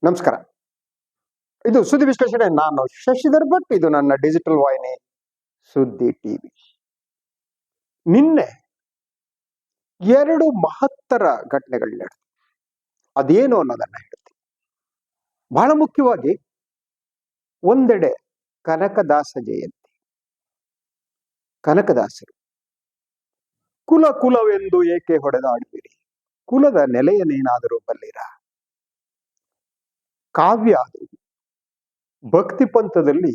ನಮಸ್ಕಾರ. ಇದು ಸುದ್ದಿ ವಿಶ್ಲೇಷಣೆ. ನಾನು ಶಶಿಧರ್ ಭಟ್. ಇದು ನನ್ನ ಡಿಜಿಟಲ್ ವಾಹಿನಿ ಸುದ್ದಿ ಟಿವಿ. ನಿನ್ನೆ ಎರಡು ಮಹತ್ತರ ಘಟನೆಗಳು ನಡೆದು, ಅದೇನು ಅನ್ನೋದನ್ನ ಹೇಳ್ತೀನಿ. ಬಹಳ ಮುಖ್ಯವಾಗಿ ಒಂದೆಡೆ ಕನಕದಾಸ ಜಯಂತಿ. ಕನಕದಾಸರು ಕುಲ ಕುಲವೆಂದು ಏಕೆ ಹೊಡೆದಾಡುವಿರಿ, ಕುಲದ ನೆಲೆಯನ್ನೇನಾದರೂ ಬಲ್ಲಿರ. ಕಾವ್ಯ ಅದು. ಭಕ್ತಿ ಪಂಥದಲ್ಲಿ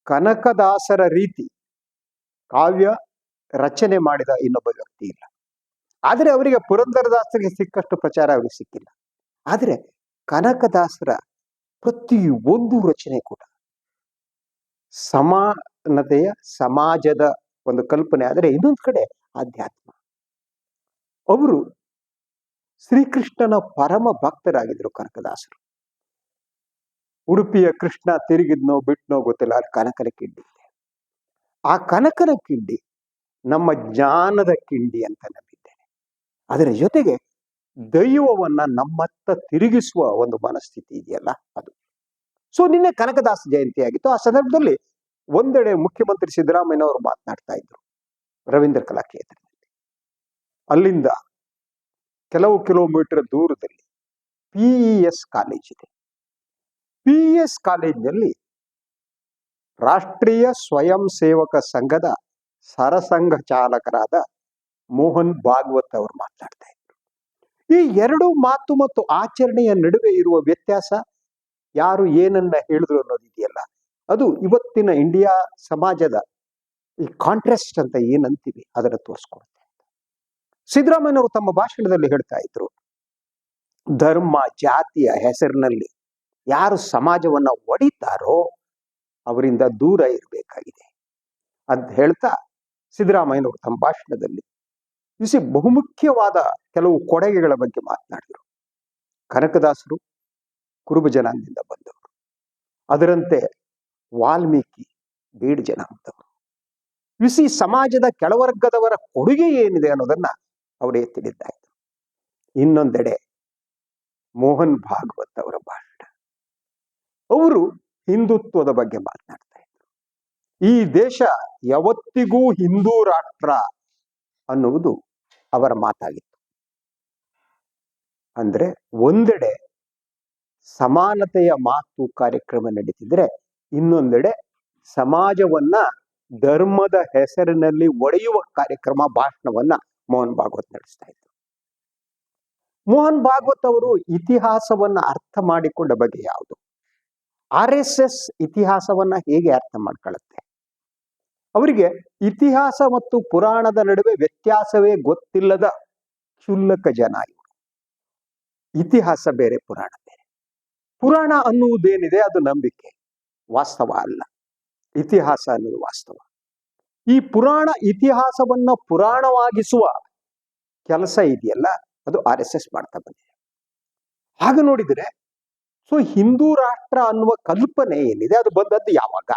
ಕನಕದಾಸರ ರೀತಿ ಕಾವ್ಯ ರಚನೆ ಮಾಡಿದ ಇನ್ನೊಬ್ಬ ವ್ಯಕ್ತಿ ಇಲ್ಲ. ಆದರೆ ಅವರಿಗೆ ಪುರಂದರದಾಸರಿಗೆ ಸಿಕ್ಕಷ್ಟು ಪ್ರಚಾರ ಅವರಿಗೆ ಸಿಕ್ಕಿಲ್ಲ. ಆದರೆ ಕನಕದಾಸರ ಪ್ರತಿಯೊಂದು ರಚನೆ ಕೂಡ ಸಮಾನತೆಯ ಸಮಾಜದ ಒಂದು ಕಲ್ಪನೆ. ಆದರೆ ಇನ್ನೊಂದು ಕಡೆ ಆಧ್ಯಾತ್ಮ. ಅವರು ಶ್ರೀಕೃಷ್ಣನ ಪರಮ ಭಕ್ತರಾಗಿದ್ರು ಕನಕದಾಸರು. ಉಡುಪಿಯ ಕೃಷ್ಣ ತಿರುಗಿದ್ನೋ ಬಿಟ್ನೋ ಗೊತ್ತಿಲ್ಲ, ಅಲ್ಲಿ ಕನಕನ ಕಿಂಡಿ ಇದೆ. ಆ ಕನಕನ ಕಿಂಡಿ ನಮ್ಮ ಜ್ಞಾನದ ಕಿಂಡಿ ಅಂತ ನಂಬಿದ್ದೇನೆ. ಅದರ ಜೊತೆಗೆ ದೈವವನ್ನ ನಮ್ಮತ್ತ ತಿರುಗಿಸುವ ಒಂದು ಮನಸ್ಥಿತಿ ಇದೆಯಲ್ಲ, ಅದು. ಸೊ ನಿನ್ನೆ ಕನಕದಾಸ ಜಯಂತಿ ಆಗಿತ್ತು. ಆ ಸಂದರ್ಭದಲ್ಲಿ ಒಂದೆಡೆ ಮುಖ್ಯಮಂತ್ರಿ ಸಿದ್ದರಾಮಯ್ಯನವರು ಮಾತನಾಡ್ತಾ ಇದ್ರು ರವೀಂದ್ರ ಕಲಾಕ್ಷೇತ್ರದಲ್ಲಿ. ಅಲ್ಲಿಂದ ಕೆಲವು ಕಿಲೋಮೀಟರ್ ದೂರದಲ್ಲಿ PES ಕಾಲೇಜ್ ಇದೆ. PES ಕಾಲೇಜಿನಲ್ಲಿ ರಾಷ್ಟ್ರೀಯ ಸ್ವಯಂ ಸೇವಕ ಸಂಘದ ಸರಸಂಘ ಚಾಲಕರಾದ ಮೋಹನ್ ಭಾಗವತ್ ಅವರು ಮಾತನಾಡ್ತಾ ಇದ್ರು. ಈ ಎರಡು ಮಾತು ಮತ್ತು ಆಚರಣೆಯ ನಡುವೆ ಇರುವ ವ್ಯತ್ಯಾಸ, ಯಾರು ಏನನ್ನ ಹೇಳಿದ್ರು ಅನ್ನೋದಿದೆಯಲ್ಲ, ಅದು ಇವತ್ತಿನ ಇಂಡಿಯಾ ಸಮಾಜದ ಈ ಕಾಂಟ್ರಾಸ್ಟ್ ಅಂತ ಏನಂತೀವಿ ಅದನ್ನು ತೋರಿಸ್ಕೊಡುತ್ತೆ. ಸಿದ್ದರಾಮಯ್ಯನವರು ತಮ್ಮ ಭಾಷಣದಲ್ಲಿ ಹೇಳ್ತಾ ಇದ್ರು, ಧರ್ಮ ಜಾತಿಯ ಹೆಸರಿನಲ್ಲಿ ಯಾರು ಸಮಾಜವನ್ನ ಒಡಿತಾರೋ ಅವರಿಂದ ದೂರ ಇರಬೇಕಾಗಿದೆ ಅಂತ ಹೇಳ್ತಾ ಸಿದ್ದರಾಮಯ್ಯನವರು ತಮ್ಮ ಭಾಷಣದಲ್ಲಿ ಬಹುಮುಖ್ಯವಾದ ಕೆಲವು ಕೊಡುಗೆಗಳ ಬಗ್ಗೆ ಮಾತನಾಡಿದರು. ಕನಕದಾಸರು ಕುರುಬ ಜನಾಂಗದಿಂದ ಬಂದವರು. ಅದರಂತೆ ವಾಲ್ಮೀಕಿ ಬೀಡ್ ಜನಾಂಗದವರು. ಸಮಾಜದ ಕೆಳವರ್ಗದವರ ಕೊಡುಗೆ ಏನಿದೆ ಅನ್ನೋದನ್ನ ಅವರೇ ತಿಳಿತಾ ಇದ್ರು. ಇನ್ನೊಂದೆಡೆ ಮೋಹನ್ ಭಾಗವತ್ ಅವರ ಭಾಷಣ. ಅವರು ಹಿಂದುತ್ವದ ಬಗ್ಗೆ ಮಾತನಾಡ್ತಾ ಇದ್ರು. ಈ ದೇಶ ಯಾವತ್ತಿಗೂ ಹಿಂದೂ ರಾಷ್ಟ್ರ ಅನ್ನುವುದು ಅವರ ಮಾತಾಗಿತ್ತು. ಅಂದ್ರೆ ಒಂದೆಡೆ ಸಮಾನತೆಯ ಮಾತು ಕಾರ್ಯಕ್ರಮ ನಡೀತಿದ್ರೆ, ಇನ್ನೊಂದೆಡೆ ಸಮಾಜವನ್ನ ಧರ್ಮದ ಹೆಸರಿನಲ್ಲಿ ಒಡೆಯುವ ಕಾರ್ಯಕ್ರಮ, ಭಾಷಣವನ್ನ ಮೋಹನ್ ಭಾಗವತ್ ನಡೆಸ್ತಾ ಇದ್ರು. ಮೋಹನ್ ಭಾಗವತ್ ಅವರು ಇತಿಹಾಸವನ್ನ ಅರ್ಥ ಮಾಡಿಕೊಂಡ ಬಗ್ಗೆ ಯಾವುದು? RSS ಇತಿಹಾಸವನ್ನ ಹೇಗೆ ಅರ್ಥ ಮಾಡ್ಕೊಳ್ಳುತ್ತೆ? ಅವರಿಗೆ ಇತಿಹಾಸ ಮತ್ತು ಪುರಾಣದ ನಡುವೆ ವ್ಯತ್ಯಾಸವೇ ಗೊತ್ತಿಲ್ಲದ ಕ್ಷುಲ್ಲಕ ಜನ ಇವರು. ಇತಿಹಾಸ ಬೇರೆ, ಪುರಾಣ ಬೇರೆ. ಪುರಾಣ ಅನ್ನುವುದೇನಿದೆ ಅದು ನಂಬಿಕೆ, ವಾಸ್ತವ ಅಲ್ಲ. ಇತಿಹಾಸ ಅನ್ನೋದು ವಾಸ್ತವ. ಈ ಪುರಾಣ ಇತಿಹಾಸವನ್ನ ಪುರಾಣವಾಗಿಸುವ ಕೆಲಸ ಇದೆಯಲ್ಲ, ಅದು RSS ಮಾಡ್ತಾ ಬಂದಿದೆ. ಹಾಗೆ ನೋಡಿದರೆ ಸೊ ಹಿಂದೂ ರಾಷ್ಟ್ರ ಅನ್ನುವ ಕಲ್ಪನೆ ಏನಿದೆ ಅದು ಬಂದದ್ದು ಯಾವಾಗ?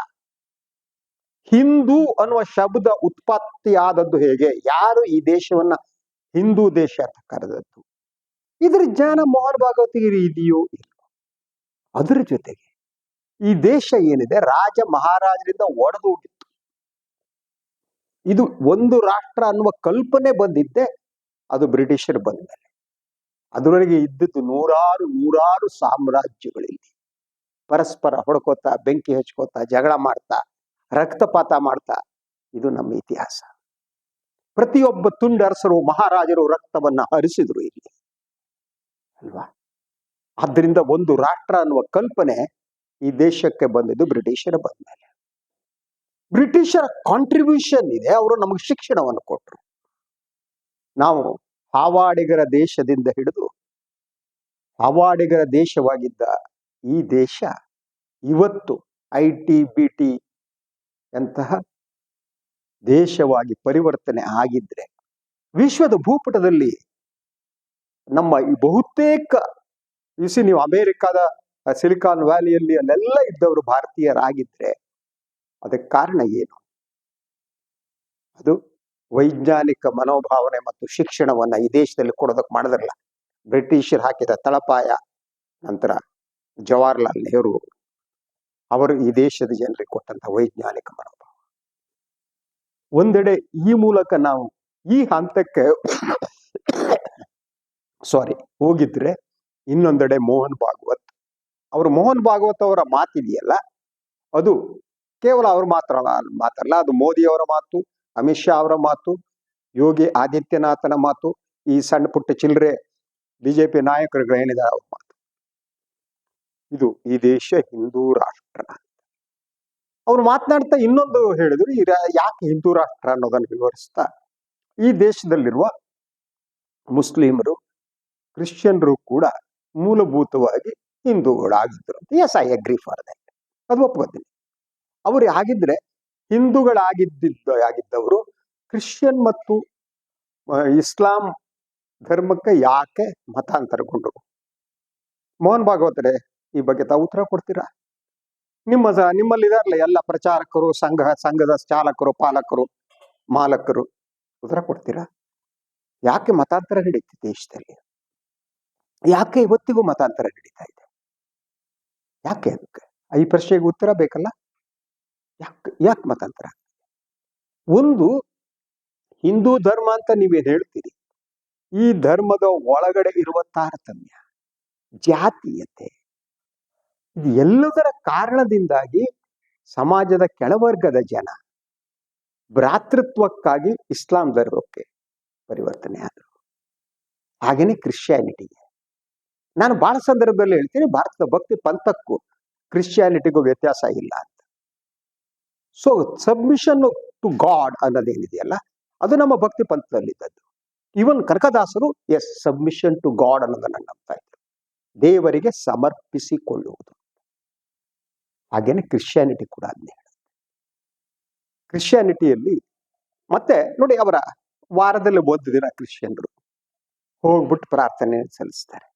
ಹಿಂದೂ ಅನ್ನುವ ಶಬ್ದ ಉತ್ಪತ್ತಿ ಆದದ್ದು ಹೇಗೆ? ಯಾರು ಈ ದೇಶವನ್ನ ಹಿಂದೂ ದೇಶ ಅಂತ ಕರೆದದ್ದು? ಇದ್ರ ಜ್ಞಾನ ಮೋಹನ್ ಭಾಗವತಿಗೆ ಇದೆಯೋ ಇಲ್ಲ? ಅದರ ಜೊತೆಗೆ ಈ ದೇಶ ಏನಿದೆ ರಾಜ ಮಹಾರಾಜರಿಂದ ಒಡೆದು ಹೋಗಿತ್ತು. ಇದು ಒಂದು ರಾಷ್ಟ್ರ ಅನ್ನುವ ಕಲ್ಪನೆ ಬಂದಿದ್ದೆ ಅದು ಬ್ರಿಟಿಷರು ಬಂದ ಮೇಲೆ. ಅದರೊಳಗೆ ಇದ್ದದ್ದು ನೂರಾರು ಸಾಮ್ರಾಜ್ಯಗಳಲ್ಲಿ ಪರಸ್ಪರ ಹೊಡ್ಕೋತಾ, ಬೆಂಕಿ ಹಚ್ಕೋತಾ, ಜಗಳ ಮಾಡ್ತಾ, ರಕ್ತಪಾತ ಮಾಡ್ತಾ. ಇದು ನಮ್ಮ ಇತಿಹಾಸ. ಪ್ರತಿಯೊಬ್ಬ ತುಂಡರಸರು, ಮಹಾರಾಜರು ರಕ್ತವನ್ನ ಹರಿಸಿದ್ರು ಇಲ್ಲಿ ಅಲ್ವಾ? ಆದ್ದರಿಂದ ಒಂದು ರಾಷ್ಟ್ರ ಅನ್ನುವ ಕಲ್ಪನೆ ಈ ದೇಶಕ್ಕೆ ಬಂದಿದ್ದು ಬ್ರಿಟಿಷರ ಬಂದ ಮೇಲೆ. ಬ್ರಿಟಿಷರ ಕಾಂಟ್ರಿಬ್ಯೂಷನ್ ಇದೆ. ಅವರು ನಮಗೆ ಶಿಕ್ಷಣವನ್ನು ಕೊಟ್ಟರು. ನಾವು ಹಾವಾಡಿಗರ ದೇಶದಿಂದ ಹಿಡಿದು ಹಾವಾಡಿಗರ ದೇಶವಾಗಿದ್ದ ಈ ದೇಶ ಇವತ್ತು IT BT ಅಂತಹ ದೇಶವಾಗಿ ಪರಿವರ್ತನೆ ಆಗಿದ್ರೆ ವಿಶ್ವದ ಭೂಪಟದಲ್ಲಿ ನಮ್ಮ ಈ ಬಹುತೇಕ ನೀವು ಅಮೆರಿಕಾದ ಸಿಲಿಕಾನ್ ವ್ಯಾಲಿಯಲ್ಲಿ ಅಲ್ಲೆಲ್ಲ ಇದ್ದವರು ಭಾರತೀಯರಾಗಿದ್ರೆ ಅದಕ್ಕೆ ಕಾರಣ ಏನು? ಅದು ವೈಜ್ಞಾನಿಕ ಮನೋಭಾವನೆ ಮತ್ತು ಶಿಕ್ಷಣವನ್ನ ಈ ದೇಶದಲ್ಲಿ ಕೊಡೋದಕ್ಕೆ ಮಾಡಿದ್ರಲ್ಲ ಬ್ರಿಟಿಷರು ಹಾಕಿದ ತಳಪಾಯ. ನಂತರ ಜವಾಹರ್ಲಾಲ್ ನೆಹರು ಅವರು ಈ ದೇಶದ ಜನರಿಗೆ ಕೊಟ್ಟಂತ ವೈಜ್ಞಾನಿಕ ಮನೋಭಾವ. ಒಂದೆಡೆ ಈ ಮೂಲಕ ನಾವು ಈ ಹಂತಕ್ಕೆ ಹೋಗಿದ್ರೆ, ಇನ್ನೊಂದೆಡೆ ಮೋಹನ್ ಭಾಗವತ್ ಅವರ ಮಾತಿದೆಯಲ್ಲ, ಅದು ಕೇವಲ ಅವ್ರ ಮಾತಲ್ಲ, ಅದು ಮೋದಿ ಅವರ ಮಾತು, ಅಮಿತ್ ಶಾ ಅವರ ಮಾತು, ಯೋಗಿ ಆದಿತ್ಯನಾಥನ ಮಾತು, ಈ ಸಣ್ಣ ಪುಟ್ಟ ಚಿಲ್ಲರೆ ಬಿಜೆಪಿ ನಾಯಕರುಗಳೇನಿದ್ದಾರೆ ಅವ್ರ ಮಾತು. ಇದು ಈ ದೇಶ ಹಿಂದೂ ರಾಷ್ಟ್ರ. ಅವ್ರು ಮಾತನಾಡ್ತಾ ಇನ್ನೊಂದು ಹೇಳಿದ್ರು, ಯಾಕೆ ಹಿಂದೂ ರಾಷ್ಟ್ರ ಅನ್ನೋದನ್ನು ವಿವರಿಸ್ತಾ, ಈ ದೇಶದಲ್ಲಿರುವ ಮುಸ್ಲಿಮರು, ಕ್ರಿಶ್ಚಿಯನ್ರು ಕೂಡ ಮೂಲಭೂತವಾಗಿ ಹಿಂದೂಗಳಾಗಿದ್ದರು. Yes, I agree for that, ಅದು ಒಪ್ಕೋತೀನಿ. ಅವರು ಹಾಗಿದ್ರೆ ಹಿಂದೂಗಳಾಗಿದ್ದವರು ಕ್ರಿಶ್ಚಿಯನ್ ಮತ್ತು ಇಸ್ಲಾಂ ಧರ್ಮಕ್ಕೆ ಯಾಕೆ ಮತಾಂತರಗೊಂಡರು? ಮೋಹನ್ ಭಾಗವತರೇ, ಈ ಬಗ್ಗೆ ತಾವು ಉತ್ತರ ಕೊಡ್ತೀರಾ? ನಿಮ್ಮಲ್ಲಿದಾರಲ್ಲ ಎಲ್ಲ ಪ್ರಚಾರಕರು, ಸಂಘದ ಚಾಲಕರು, ಪಾಲಕರು, ಮಾಲಕರು, ಉತ್ತರ ಕೊಡ್ತೀರಾ? ಯಾಕೆ ಮತಾಂತರ ನಡೀತಿ ದೇಶದಲ್ಲಿ? ಯಾಕೆ ಇವತ್ತಿಗೂ ಮತಾಂತರ ನಡೀತಾ ಇದೆ? ಯಾಕೆ? ಅದಕ್ಕೆ ಈ ಪ್ರಶ್ನೆಗೆ ಉತ್ತರ ಬೇಕಲ್ಲ. ಯಾಕೆ ಮತಾಂತರ? ಒಂದು, ಹಿಂದೂ ಧರ್ಮ ಅಂತ ನೀವೇನು ಹೇಳ್ತೀರಿ, ಈ ಧರ್ಮದ ಒಳಗಡೆ ಇರುವ ತಾರತಮ್ಯ, ಜಾತೀಯತೆ, ಇದು ಎಲ್ಲದರ ಕಾರಣದಿಂದಾಗಿ ಸಮಾಜದ ಕೆಳವರ್ಗದ ಜನ ಭ್ರಾತೃತ್ವಕ್ಕಾಗಿ ಇಸ್ಲಾಂ ಧರ್ಮಕ್ಕೆ ಪರಿವರ್ತನೆ ಆದರು. ಹಾಗೇನೆ ಕ್ರಿಶ್ಚಿಯಾನಿಟಿಗೆ. ನಾನು ಬಹಳ ಸಂದರ್ಭದಲ್ಲಿ ಹೇಳ್ತೀನಿ, ಭಾರತದ ಭಕ್ತಿ ಪಂಥಕ್ಕೂ ಕ್ರಿಶ್ಚಿಯಾನಿಟಿಗೂ ವ್ಯತ್ಯಾಸ ಇಲ್ಲ ಅಂತ. ಸೊ ಸಬ್ಮಿಷನ್ ಟು ಗಾಡ್ ಅನ್ನೋದೇನಿದೆಯಲ್ಲ, ಅದು ನಮ್ಮ ಭಕ್ತಿ ಪಂಥದಲ್ಲಿದ್ದದ್ದು. ಈವನ್ ಕನಕದಾಸರು ಸಬ್ಮಿಷನ್ ಟು ಗಾಡ್ ಅನ್ನೋದನ್ನ ನಂಬ್ತಾ ಇದ್ರು, ದೇವರಿಗೆ ಸಮರ್ಪಿಸಿಕೊಳ್ಳುವುದು. ಹಾಗೇನೆ ಕ್ರಿಶ್ಚಿಯಾನಿಟಿ ಕೂಡ ಅದನ್ನೇ ಹೇಳುತ್ತೆ. ಕ್ರಿಶ್ಚಿಯಾನಿಟಿಯಲ್ಲಿ ಮತ್ತೆ ನೋಡಿ, ಅವರ ವಾರದಲ್ಲಿ 1 ದಿನ ಕ್ರಿಶ್ಚಿಯನ್ರು ಹೋಗ್ಬಿಟ್ಟು ಪ್ರಾರ್ಥನೆ ಸಲ್ಲಿಸ್ತಾರೆ.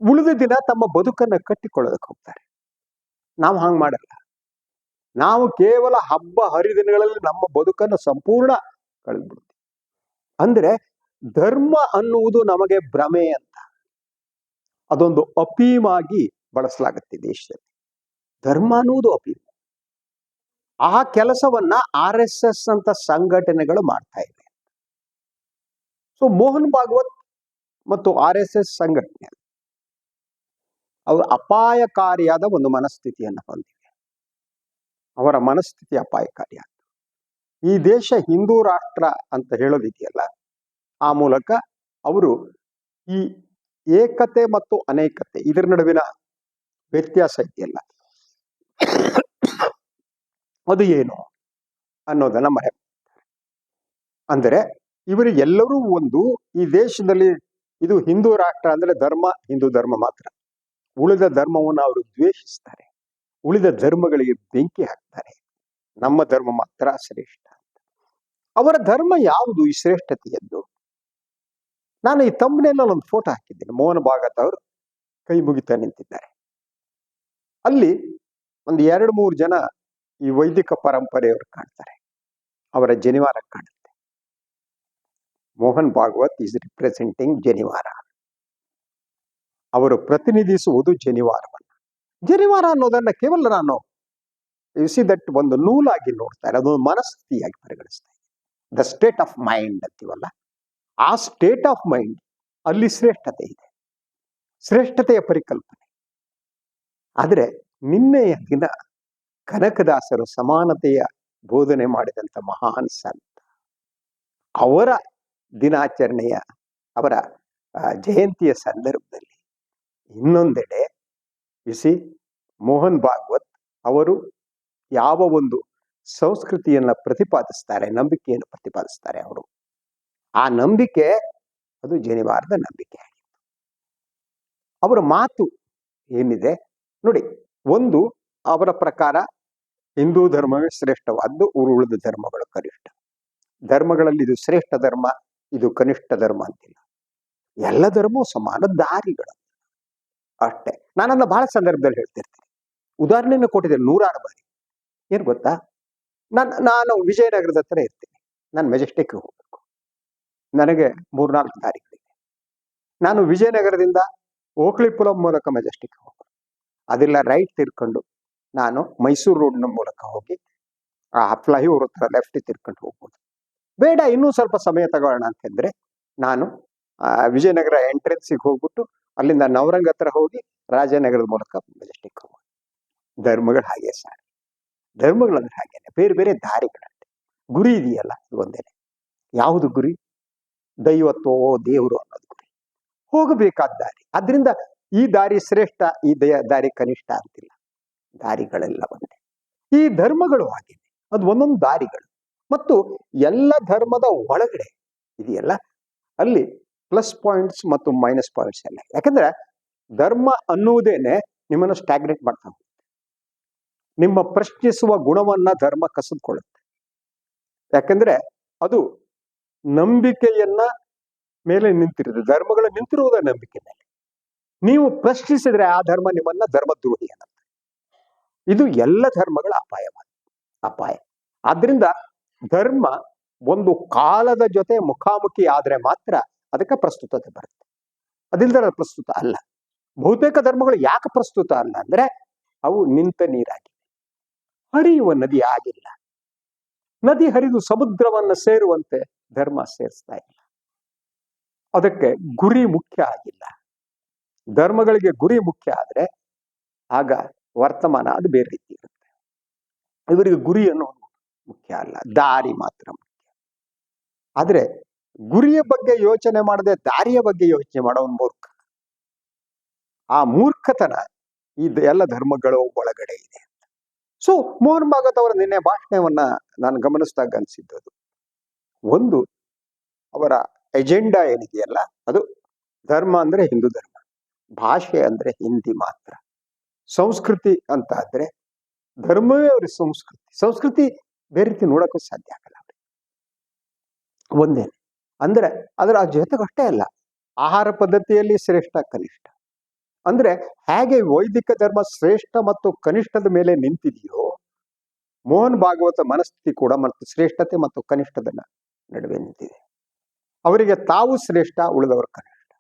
ಉಳಿದ ದಿನ ತಮ್ಮ ಬದುಕನ್ನ ಕಟ್ಟಿಕೊಳ್ಳೋದಕ್ಕೆ ಹೋಗ್ತಾರೆ. ನಾವು ಹಂಗ್ ಮಾಡಲ್ಲ. ನಾವು ಕೇವಲ ಹಬ್ಬ ಹರಿದಿನಗಳಲ್ಲಿ ನಮ್ಮ ಬದುಕನ್ನು ಸಂಪೂರ್ಣ ಕಳೆದ್ಬಿಡ್ತೀವಿ. ಅಂದ್ರೆ ಧರ್ಮ ಅನ್ನುವುದು ನಮಗೆ ಭ್ರಮೆ ಅಂತ, ಅದೊಂದು ಅಪೀಮಾಗಿ ಬಳಸಲಾಗುತ್ತೆ ದೇಶದಲ್ಲಿ. ಧರ್ಮ ಅನ್ನುವುದು ಅಪೀಮ. ಆ ಕೆಲಸವನ್ನ RSS ಅಂತ ಸಂಘಟನೆಗಳು ಮಾಡ್ತಾ ಇವೆ. ಸೊ ಮೋಹನ್ ಭಾಗವತ್ ಮತ್ತು RSS ಸಂಘಟನೆ ಅವರು ಅಪಾಯಕಾರಿಯಾದ ಒಂದು ಮನಸ್ಥಿತಿಯನ್ನು ಹೊಂದಿವೆ. ಅವರ ಮನಸ್ಥಿತಿ ಅಪಾಯಕಾರಿಯಾದ. ಈ ದೇಶ ಹಿಂದೂ ರಾಷ್ಟ್ರ ಅಂತ ಹೇಳೋದಿದೆಯಲ್ಲ, ಆ ಮೂಲಕ ಅವರು ಈ ಏಕತೆ ಮತ್ತು ಅನೇಕತೆ ಇದರ ನಡುವಿನ ವ್ಯತ್ಯಾಸ ಇದೆಯಲ್ಲ, ಅದು ಏನು ಅನ್ನೋದನ್ನ ಮರೆ. ಅಂದರೆ ಇವರಿಗೆಲ್ಲರೂ ಒಂದು, ಈ ದೇಶದಲ್ಲಿ ಇದು ಹಿಂದೂ ರಾಷ್ಟ್ರ ಅಂದ್ರೆ ಧರ್ಮ ಹಿಂದೂ ಧರ್ಮ ಮಾತ್ರ. ಉಳಿದ ಧರ್ಮವನ್ನು ಅವರು ದ್ವೇಷಿಸ್ತಾರೆ, ಉಳಿದ ಧರ್ಮಗಳಿಗೆ ಬೆಂಕಿ ಹಾಕ್ತಾರೆ. ನಮ್ಮ ಧರ್ಮ ಮಾತ್ರ ಶ್ರೇಷ್ಠ. ಅವರ ಧರ್ಮ ಯಾವುದು ಈ ಶ್ರೇಷ್ಠತೆಯದ್ದು? ನಾನು ಈ ತಮ್ಮನೆಲ್ಲ ಒಂದು ಫೋಟೋ ಹಾಕಿದ್ದೇನೆ. ಮೋಹನ್ ಭಾಗವತ್ ಅವರು ಕೈ ಮುಗಿತಾ ನಿಂತಿದ್ದಾರೆ. ಅಲ್ಲಿ ಒಂದು 2-3 ಜನ ಈ ವೈದಿಕ ಪರಂಪರೆಯವರು ಕಾಣ್ತಾರೆ. ಅವರ ಜನಿವಾರ ಕಾಣುತ್ತೆ. ಮೋಹನ್ ಭಾಗವತ್ ಈಸ್ ರಿಪ್ರೆಸೆಂಟಿಂಗ್ ಜನಿವಾರ. ಅವರು ಪ್ರತಿನಿಧಿಸುವುದು ಜನಿವಾರವನ್ನು. ಜನಿವಾರ ಅನ್ನೋದನ್ನ ಕೇವಲ ನಾನು ದಟ್ ಒಂದು ನೂಲಾಗಿ ನೋಡ್ತಾರೆ, ಅದೊಂದು ಮನಸ್ಥಿತಿಯಾಗಿ ಪರಿಗಣಿಸ್ತಾ ಇದೆ. ದ ಸ್ಟೇಟ್ ಆಫ್ ಮೈಂಡ್ ಅಂತೀವಲ್ಲ, ಆ ಸ್ಟೇಟ್ ಆಫ್ ಮೈಂಡ್ ಅಲ್ಲಿ ಶ್ರೇಷ್ಠತೆ ಇದೆ, ಶ್ರೇಷ್ಠತೆಯ ಪರಿಕಲ್ಪನೆ. ಆದರೆ ನಿನ್ನೆಯ ದಿನ ಕನಕದಾಸರು ಸಮಾನತೆಯ ಬೋಧನೆ ಮಾಡಿದಂಥ ಮಹಾನ್ ಸಂತ, ಅವರ ದಿನಾಚರಣೆಯ, ಅವರ ಜಯಂತಿಯ ಸಂದರ್ಭದಲ್ಲಿ ಇನ್ನೊಂದೆಡೆ ಮೋಹನ್ ಭಾಗವತ್ ಅವರು ಯಾವ ಒಂದು ಸಂಸ್ಕೃತಿಯನ್ನ ಪ್ರತಿಪಾದಿಸ್ತಾರೆ, ನಂಬಿಕೆಯನ್ನು ಪ್ರತಿಪಾದಿಸ್ತಾರೆ, ಅವರು ಆ ನಂಬಿಕೆ ಅದು ಜನಿವಾರದ ನಂಬಿಕೆ. ಅವರ ಮಾತು ಏನಿದೆ ನೋಡಿ, ಒಂದು, ಅವರ ಪ್ರಕಾರ ಹಿಂದೂ ಧರ್ಮವೇ ಶ್ರೇಷ್ಠವಾದ್ದು, ಉಳಿದ ಧರ್ಮಗಳು ಕನಿಷ್ಠ. ಧರ್ಮಗಳಲ್ಲಿ ಇದು ಶ್ರೇಷ್ಠ ಧರ್ಮ, ಇದು ಕನಿಷ್ಠ ಧರ್ಮ ಅಂತಿಲ್ಲ. ಎಲ್ಲ ಧರ್ಮವೂ ಸಮಾನ ದಾರಿಗಳು ಅಷ್ಟೇ. ನಾನನ್ನ ಬಹಳ ಸಂದರ್ಭದಲ್ಲಿ ಹೇಳ್ತಿರ್ತೀನಿ, ಉದಾಹರಣೆಯನ್ನು ಕೊಟ್ಟಿದ್ದೇನೆ 100 ಬಾರಿ. ಏನ್ ಗೊತ್ತಾ, ನಾನು ವಿಜಯನಗರದ ಹತ್ರ ಇರ್ತೀನಿ, ನಾನು ಮೆಜೆಸ್ಟಿಕ್ ಹೋಗ್ಬೇಕು, ನನಗೆ 3-4 ದಾರಿಗಳಿವೆ. ನಾನು ವಿಜಯನಗರದಿಂದ ಓಕ್ಳಿಪುರಂ ಮೂಲಕ ಮೆಜೆಸ್ಟಿಕ್ ಹೋಗ್ಬೇಕು. ಅದೆಲ್ಲ ರೈಟ್ ತಿರ್ಕೊಂಡು ನಾನು ಮೈಸೂರು ರೋಡ್ನ ಮೂಲಕ ಹೋಗಿ ಆ ಫ್ಲೈಓವರ್ ಹತ್ರ ಲೆಫ್ಟ್ ತಿರ್ಕೊಂಡು ಹೋಗ್ಬೋದು. ಬೇಡ ಇನ್ನೂ ಸ್ವಲ್ಪ ಸಮಯ ತಗೊಳ್ಳೋಣ ಅಂತಂದ್ರೆ ನಾನು ವಿಜಯನಗರ ಎಂಟ್ರೆನ್ಸಿಗೆ ಹೋಗ್ಬಿಟ್ಟು ಅಲ್ಲಿಂದ ನವರಂಗ್ ಹತ್ರ ಹೋಗಿ ರಾಜನಗರದ ಮೂಲಕ ಮೆಜೆಸ್ಟಿಕ್ ಹೋಗ್ಬೋದು. ಧರ್ಮಗಳು ಹಾಗೆ ಸರ್, ಧರ್ಮಗಳಂದ್ರೆ ಹಾಗೇನೆ, ಬೇರೆ ಬೇರೆ ದಾರಿಗಳಂತೆ. ಗುರಿ ಇದೆಯಲ್ಲ ಒಂದೇನೆ. ಯಾವುದು ಗುರಿ? ದೈವತ್ವೋ ದೇವರು ಅನ್ನೋದು ಗುರಿ, ಹೋಗಬೇಕಾದ ದಾರಿ. ಆದ್ರಿಂದ ಈ ದಾರಿ ಶ್ರೇಷ್ಠ, ಈ ದಾರಿ ಕನಿಷ್ಠ ಅಂತಿಲ್ಲ, ದಾರಿಗಳೆಲ್ಲ ಒಂದೇ. ಈ ಧರ್ಮಗಳು ಹಾಗೆ, ಅದು ಒಂದೊಂದು ದಾರಿಗಳು. ಮತ್ತು ಎಲ್ಲ ಧರ್ಮದ ಒಳಗಡೆ ಇದೆಯಲ್ಲ, ಅಲ್ಲಿ ಪ್ಲಸ್ ಪಾಯಿಂಟ್ಸ್ ಮತ್ತು ಮೈನಸ್ ಪಾಯಿಂಟ್ಸ್ ಎಲ್ಲ. ಯಾಕಂದ್ರೆ ಧರ್ಮ ಅನ್ನುವುದೇನೆ ನಿಮ್ಮನ್ನು ಸ್ಟ್ಯಾಗ್ನೇಟ್ ಮಾಡ್ತಾ ಹೋಗುತ್ತೆ. ನಿಮ್ಮ ಪ್ರಶ್ನಿಸುವ ಗುಣವನ್ನ ಧರ್ಮ ಕಸಿದುಕೊಳ್ಳುತ್ತೆ. ಯಾಕಂದ್ರೆ ಅದು ನಂಬಿಕೆಯನ್ನ ಮೇಲೆ ನಿಂತಿರುತ್ತೆ. ಧರ್ಮಗಳು ನಿಂತಿರುವುದ ನಂಬಿಕೆ ಮೇಲೆ. ನೀವು ಪ್ರಶ್ನಿಸಿದ್ರೆ ಆ ಧರ್ಮ ನಿಮ್ಮನ್ನ ಧರ್ಮದ್ರೋಹಿ ಅನ್ನತ್ತೆ. ಇದು ಎಲ್ಲ ಧರ್ಮಗಳ ಅಪಾಯ. ಆದ್ರಿಂದ ಧರ್ಮ ಒಂದು ಕಾಲದ ಜೊತೆ ಮುಖಾಮುಖಿ ಆದ್ರೆ ಮಾತ್ರ ಅದಕ್ಕೆ ಪ್ರಸ್ತುತತೆ ಬರುತ್ತೆ. ಅದಿಲ್ಲದೆ ಪ್ರಸ್ತುತ ಅಲ್ಲ. ಬಹುತೇಕ ಧರ್ಮಗಳು ಯಾಕೆ ಪ್ರಸ್ತುತ ಅಲ್ಲ ಅಂದ್ರೆ ಅವು ನಿಂತ ನೀರಾಗಿವೆ, ಹರಿಯುವ ನದಿ ಆಗಿಲ್ಲ. ನದಿ ಹರಿದು ಸಮುದ್ರವನ್ನ ಸೇರುವಂತೆ ಧರ್ಮ ಸೇರಿಸ್ತಾ ಇಲ್ಲ. ಅದಕ್ಕೆ ಗುರಿ ಮುಖ್ಯ ಆಗಿಲ್ಲ. ಧರ್ಮಗಳಿಗೆ ಗುರಿ ಮುಖ್ಯ ಆದ್ರೆ ಆಗ ವರ್ತಮಾನ ಅದು ಬೇರೆ ರೀತಿ ಇರುತ್ತೆ. ಇವರಿಗೆ ಗುರಿ ಅನ್ನೋದು ಮುಖ್ಯ ಅಲ್ಲ, ದಾರಿ ಮಾತ್ರ ಮುಖ್ಯ. ಆದ್ರೆ ಗುರಿಯ ಬಗ್ಗೆ ಯೋಚನೆ ಮಾಡದೆ ದಾರಿಯ ಬಗ್ಗೆ ಯೋಚನೆ ಮಾಡೋ ಒಂದು ಮೂರ್ಖ. ಆ ಮೂರ್ಖತನ ಎಲ್ಲ ಧರ್ಮಗಳು ಒಳಗಡೆ ಇದೆ. ಸೊ ಮೋಹನ್ ಭಾಗವತ್ ಅವರ ನಿನ್ನೆ ಭಾಷಣವನ್ನ ನಾನು ಗಮನಿಸಿದಾಗ ಅನಿಸಿದ್ದು, ಒಂದು ಅವರ ಎಜೆಂಡಾ ಏನಿದೆಯಲ್ಲ, ಅದು ಧರ್ಮ ಅಂದ್ರೆ ಹಿಂದೂ ಧರ್ಮ, ಭಾಷೆ ಅಂದ್ರೆ ಹಿಂದಿ ಮಾತ್ರ, ಸಂಸ್ಕೃತಿ ಅಂತ ಆದ್ರೆ ಧರ್ಮವೇ ಅವ್ರಿಗೆ ಸಂಸ್ಕೃತಿ ಬೇರೆ ರೀತಿ ನೋಡಕ್ಕೂ ಸಾಧ್ಯ ಆಗಲ್ಲ ಅವ್ರಿಗೆ. ಒಂದೇನೆ ಅಂದ್ರೆ ಅದರ ಜೊತೆಗಷ್ಟೇ ಅಲ್ಲ, ಆಹಾರ ಪದ್ಧತಿಯಲ್ಲಿ ಶ್ರೇಷ್ಠ ಕನಿಷ್ಠ ಅಂದ್ರೆ ಹೇಗೆ ವೈದಿಕ ಧರ್ಮ ಶ್ರೇಷ್ಠ ಮತ್ತು ಕನಿಷ್ಠದ ಮೇಲೆ ನಿಂತಿದೆಯೋ, ಮೋಹನ್ ಭಾಗವತ ಮನಸ್ಥಿತಿ ಕೂಡ ಮತ್ತು ಶ್ರೇಷ್ಠತೆ ಮತ್ತು ಕನಿಷ್ಠದ ನಡುವೆ ನಿಂತಿದೆ. ಅವರಿಗೆ ತಾವು ಶ್ರೇಷ್ಠ, ಉಳಿದವರು ಕನಿಷ್ಠ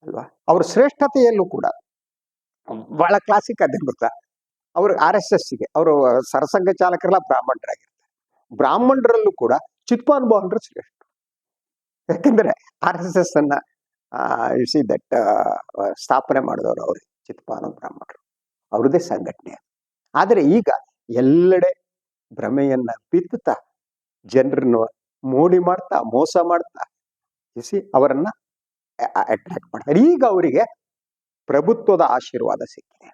ಅಲ್ವಾ? ಅವ್ರ ಶ್ರೇಷ್ಠತೆಯಲ್ಲೂ ಕೂಡ ಬಹಳ ಕ್ಲಾಸಿಕ್ ಅದೇ ಗೊತ್ತಾ, ಅವರು RSS ಗೆ ಅವರು ಸರಸಂಘ ಚಾಲಕರೆಲ್ಲ ಬ್ರಾಹ್ಮಣರಾಗಿರ್ತಾರೆ. ಬ್ರಾಹ್ಮಣರಲ್ಲೂ ಕೂಡ ಚಿತ್ಪಾನ್ ಭಾವನರು ಶ್ರೇಷ್ಠ. ಯಾಕಂದ್ರೆ RSS ಅನ್ನ ದಟ್ ಸ್ಥಾಪನೆ ಮಾಡಿದವರು ಅವ್ರಿಗೆ ಚಿತ್ಪಾನ ಬ್ರಾಹ್ಮಣರು, ಅವ್ರದ್ದೇ ಸಂಘಟನೆ. ಆದರೆ ಈಗ ಎಲ್ಲೆಡೆ ಭ್ರಮೆಯನ್ನ ಬಿತ್ತುತ್ತಾ ಜನರನ್ನು ಮೋಡಿ ಮಾಡ್ತಾ ಮೋಸ ಮಾಡ್ತಾ ಅವರನ್ನ ಅಟ್ರಾಕ್ಟ್ ಮಾಡ್ತಾರೆ. ಈಗ ಅವರಿಗೆ ಪ್ರಭುತ್ವದ ಆಶೀರ್ವಾದ ಸಿಕ್ಕಿದೆ.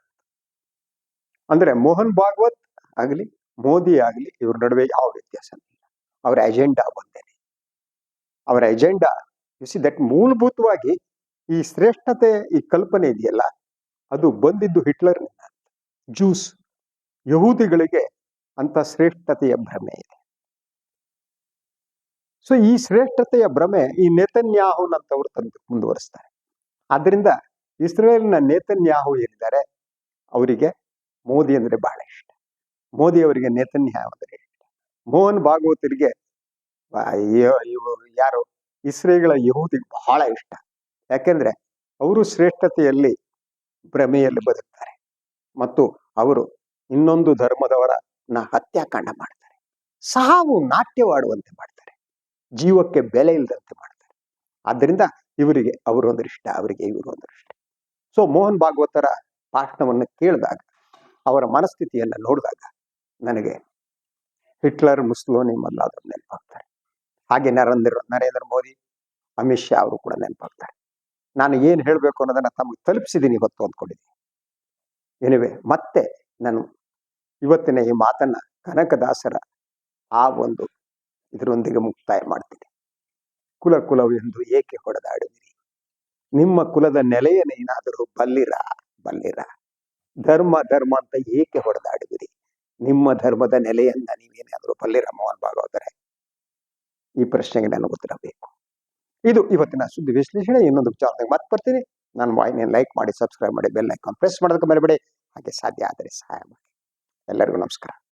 ಅಂದ್ರೆ ಮೋಹನ್ ಭಾಗವತ್ ಆಗಲಿ ಮೋದಿ ಆಗಲಿ ಇವ್ರ ನಡುವೆ ಯಾವ ವ್ಯತ್ಯಾಸ ಇಲ್ಲ. ಅವರ ಎಜೆಂಡಾ ಒಂದೇನೆ. ಅವರ ಎಜೆಂಡಾ ದಟ್ ಮೂಲಭೂತವಾಗಿ ಈ ಶ್ರೇಷ್ಠತೆ, ಈ ಕಲ್ಪನೆ ಇದೆಯಲ್ಲ, ಅದು ಬಂದಿದ್ದು ಹಿಟ್ಲರ್ನಿಂದ. ಜ್ಯೂಸ್ ಯಹೂದಿಗಳಿಗೆ ಅಂತ ಶ್ರೇಷ್ಠತೆಯ ಭ್ರಮೆ ಇದೆ. ಸೊ ಈ ಶ್ರೇಷ್ಠತೆಯ ಭ್ರಮೆ ಈ ನೇತನ್ಯಾಹುನಂತವರು ತಂದು ಮುಂದುವರಿಸ್ತಾರೆ. ಆದ್ರಿಂದ ಇಸ್ರೇಲ್ನ ನೇತನ್ಯಾಹು ಏನಿದ್ದಾರೆ ಅವರಿಗೆ ಮೋದಿ ಅಂದ್ರೆ ಬಹಳ ಇಷ್ಟ. ಮೋದಿ ಅವರಿಗೆ ನೇತನ್ಯಾಹು ಅಂದ್ರೆ ಇಷ್ಟ. ಮೋಹನ್ ಭಾಗವತರಿಗೆ ಯಾರು ಇಸ್ರೇಲ್ಗಳ ಯಹೂದಿ ಬಹಳ ಇಷ್ಟ. ಯಾಕೆಂದ್ರೆ ಅವರು ಶ್ರೇಷ್ಠತೆಯಲ್ಲಿ ಭ್ರಮೆಯಲ್ಲಿ ಬದುಕ್ತಾರೆ ಮತ್ತು ಅವರು ಇನ್ನೊಂದು ಧರ್ಮದವರನ್ನ ಹತ್ಯಾಕಾಂಡ ಮಾಡ್ತಾರೆ, ಸಾವು ನಾಟ್ಯವಾಡುವಂತೆ ಮಾಡ್ತಾರೆ, ಜೀವಕ್ಕೆ ಬೆಲೆ ಇಲ್ಲದಂತೆ ಮಾಡ್ತಾರೆ. ಆದ್ದರಿಂದ ಇವರಿಗೆ ಅವರೊಂದು ಇಷ್ಟ, ಅವರಿಗೆ ಇವರು ಒಂದು ಇಷ್ಟ. ಸೊ ಮೋಹನ್ ಭಾಗವತರ ಭಾಷಣವನ್ನು ಕೇಳಿದಾಗ, ಅವರ ಮನಸ್ಥಿತಿಯನ್ನ ನೋಡಿದಾಗ ನನಗೆ ಹಿಟ್ಲರ್, ಮುಸ್ಸೋಲಿನಿ ಮೊದಲಾದವರು ನೆನಪಾಗ್ತಾರೆ. ಹಾಗೆ ನರೇಂದ್ರ ಮೋದಿ, ಅಮಿತ್ ಶಾ ಅವರು ಕೂಡ ನೆನಪಾಗ್ತಾರೆ. ನಾನು ಏನ್ ಹೇಳ್ಬೇಕು ಅನ್ನೋದನ್ನ ತಮಗೆ ತಲುಪಿಸಿದ್ದೀನಿ ಇವತ್ತು ಅಂದ್ಕೊಂಡಿದ್ದೀನಿ. ಎನಿವೆ, ಮತ್ತೆ ನಾನು ಇವತ್ತಿನ ಈ ಮಾತನ್ನ ಕನಕದಾಸರ ಆ ಒಂದು ಇದರೊಂದಿಗೆ ಮುಕ್ತಾಯ ಮಾಡ್ತೀನಿ. ಕುಲವೆಂದು ಏಕೆ ಹೊಡೆದಾಡುವಿರಿ, ನಿಮ್ಮ ಕುಲದ ನೆಲೆಯನ್ನೇನಾದರೂ ಬಲ್ಲಿರ. ಧರ್ಮ ಅಂತ ಏಕೆ ಹೊಡೆದಾಡುವಿರಿ, ನಿಮ್ಮ ಧರ್ಮದ ನೆಲೆಯನ್ನ ನೀವೇನಾದರೂ ಬಲ್ಲಿರ. ಮೋಹನ್ ಭಾಗವತರೇ, ಈ ಪ್ರಶ್ನೆಗೆ ನನಗೆ ಉತ್ತರ ಬೇಕು. ಇದು ಇವತ್ತಿನ ಸುದ್ದಿ ವಿಶ್ಲೇಷಣೆ. ಇನ್ನೊಂದು ವಿಚಾರದಾಗ ಮತ್ತೆ ಬರ್ತೀನಿ. ನಾನು ವಾಹಿನಿಯನ್ನು ಲೈಕ್ ಮಾಡಿ, ಸಬ್ಸ್ಕ್ರೈಬ್ ಮಾಡಿ, ಬೆಲ್ ಐಕಾನ್ ಪ್ರೆಸ್ ಮಾಡೋದಕ್ಕೆ ಮರಿಬೇಡಿ. ಹಾಗೆ ಸಾಧ್ಯ ಆದರೆ ಸಹಾಯ ಮಾಡಿ. ಎಲ್ಲರಿಗೂ ನಮಸ್ಕಾರ.